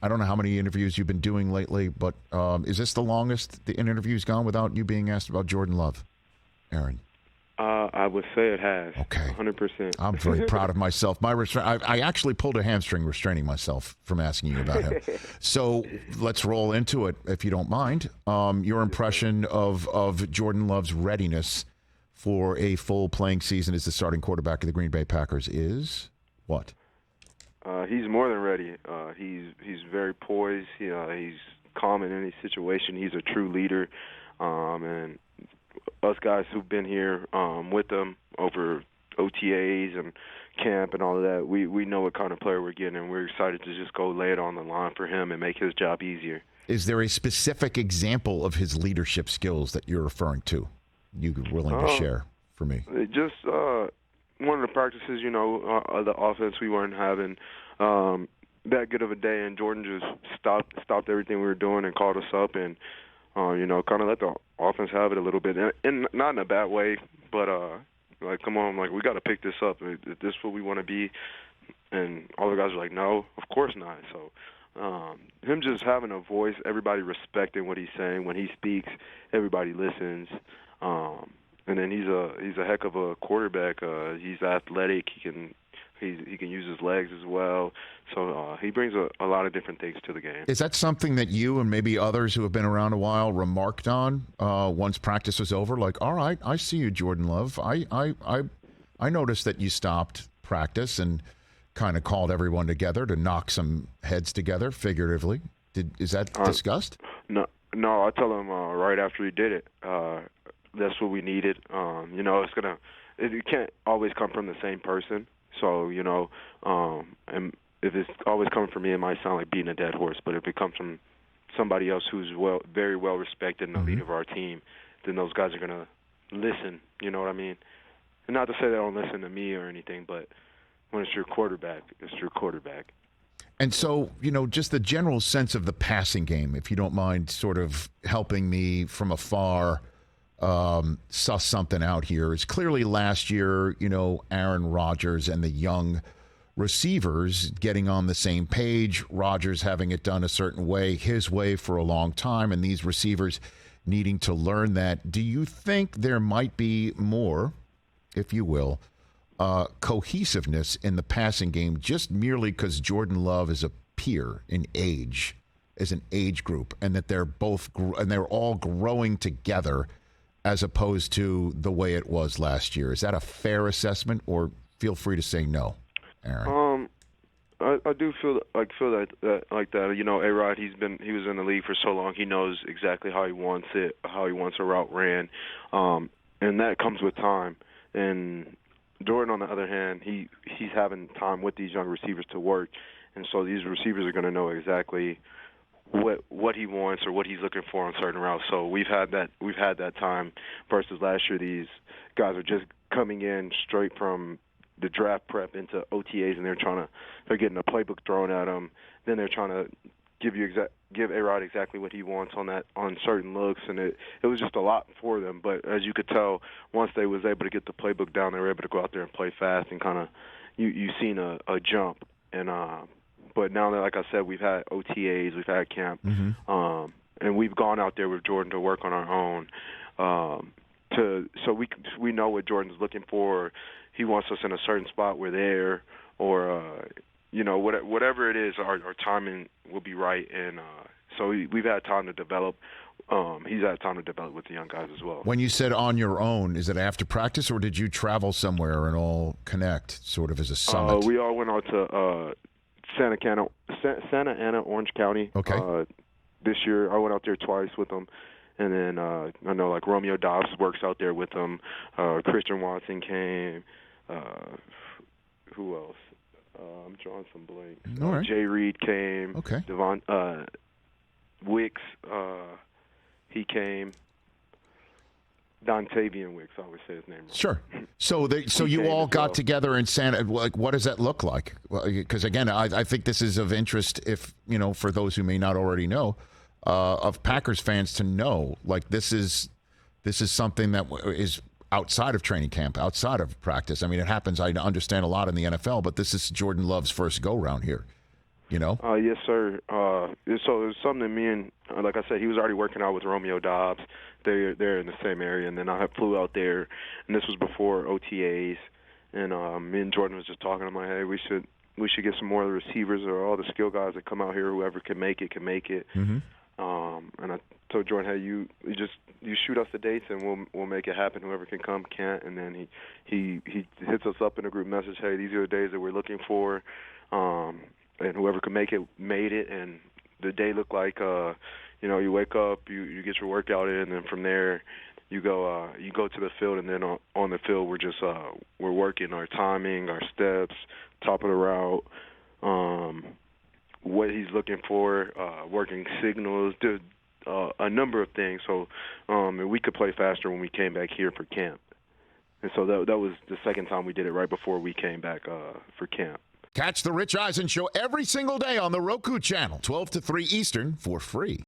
I don't know how many interviews you've been doing lately, but is this the longest the interview's gone without you being asked about Jordan Love, Aaron? I would say it has. Okay. 100%. I'm very proud of myself. I actually pulled a hamstring restraining myself from asking you about him. So let's roll into it, if you don't mind. Your impression of Jordan Love's readiness for a full playing season as the starting quarterback of the Green Bay Packers is what? He's more than ready. He's very poised. He's calm in any situation. He's a true leader, and us guys who've been here with him over OTAs and camp and all of that, we know what kind of player we're getting, and we're excited to just go lay it on the line for him and make his job easier. Is there a specific example of his leadership skills that you're referring to? You're willing to share for me? Just one of the practices, the offense we weren't having that good of a day, and Jordan just stopped everything we were doing and called us up and kind of let the offense have it a little bit, and not in a bad way, but come on, we got to pick this up. Is this what we want to be? And all the guys are like, no, of course not. So him just having a voice, everybody respecting what he's saying. When he speaks, everybody listens. And then he's a heck of a quarterback. He's athletic. He can use his legs as well. So he brings a lot of different things to the game. Is that something that you and maybe others who have been around a while remarked on once practice was over? Like, all right, I see you, Jordan Love. I noticed that you stopped practice and kind of called everyone together to knock some heads together, figuratively. Is that discussed? No, I tell him right after he did it. That's what we needed. It can't always come from the same person. So, and if it's always coming from me, it might sound like beating a dead horse. But if it comes from somebody else who's very well respected and the leader of our team, then those guys are going to listen. You know what I mean? And not to say they don't listen to me or anything, but when it's your quarterback, it's your quarterback. And so, just the general sense of the passing game, if you don't mind sort of helping me from afar suss something out here, is clearly last year, Aaron Rodgers and the young receivers getting on the same page, Rodgers having it done a certain way, his way for a long time, and these receivers needing to learn that. Do you think there might be more, if you will, cohesiveness in the passing game just merely because Jordan Love is a peer in age, as an age group, and that they're all growing together as opposed to the way it was last year? Is that a fair assessment, or feel free to say no, Aaron? I do feel that like that. A-Rod, he was in the league for so long. He knows exactly how he wants it, how he wants a route ran, and that comes with time. And Jordan, on the other hand, he's having time with these young receivers to work, and so these receivers are going to know exactly what he wants or what he's looking for on certain routes. So we've had that time versus last year. These guys are just coming in straight from the draft prep into OTAs, and they're getting a playbook thrown at them. Then they're trying to give A-Rod exactly what he wants on certain looks, and it was just a lot for them. But as you could tell, once they was able to get the playbook down, they were able to go out there and play fast, and kind of you seen a jump. And but now that, like I said, we've had OTAs, we've had camp, and we've gone out there with Jordan to work on our own. So we know what Jordan's looking for. He wants us in a certain spot, we're there, or whatever it is, our timing will be right. And so we've had time to develop. He's had time to develop with the young guys as well. When you said on your own, is it after practice, or did you travel somewhere and all connect, sort of as a summit? We all went out to Santa Ana, Orange County. Okay. This year, I went out there twice with them. And then I know Romeo Dobbs works out there with them. Christian Watson came. Who else? I'm drawing some blanks. All right. Jay Reed came. Okay. Devon Wicks, he came. Dontavian Wicks, I always say his name wrong. Sure. So you all got together in Santa. Like, what does that look like? Because again, I think this is of interest, if for those who may not already know, of Packers fans to know. Like, this is something that is outside of training camp, outside of practice. I mean, it happens. I understand a lot in the NFL, but this is Jordan Love's first go round here. You know? Yes, sir. So it's something that me and, like I said, he was already working out with Romeo Dobbs. They're in the same area, and then I flew out there, and this was before OTAs. And me and Jordan was just talking. I'm like, hey, we should get some more of the receivers or all the skill guys that come out here. Whoever can make it can make it. Mm-hmm. And I told Jordan, hey, you shoot us the dates and we'll make it happen. Whoever can come can't. And then he hits us up in a group message. Hey, these are the days that we're looking for. And whoever could make it made it. And the day looked like you wake up, you get your workout in, and from there you go to the field. And then on the field we're working our timing, our steps, top of the route. What he's looking for, working signals, did a number of things. So and we could play faster when we came back here for camp. And so that was the second time we did it, right before we came back for camp. Catch the Rich Eisen Show every single day on the Roku channel, 12 to 3 Eastern, for free.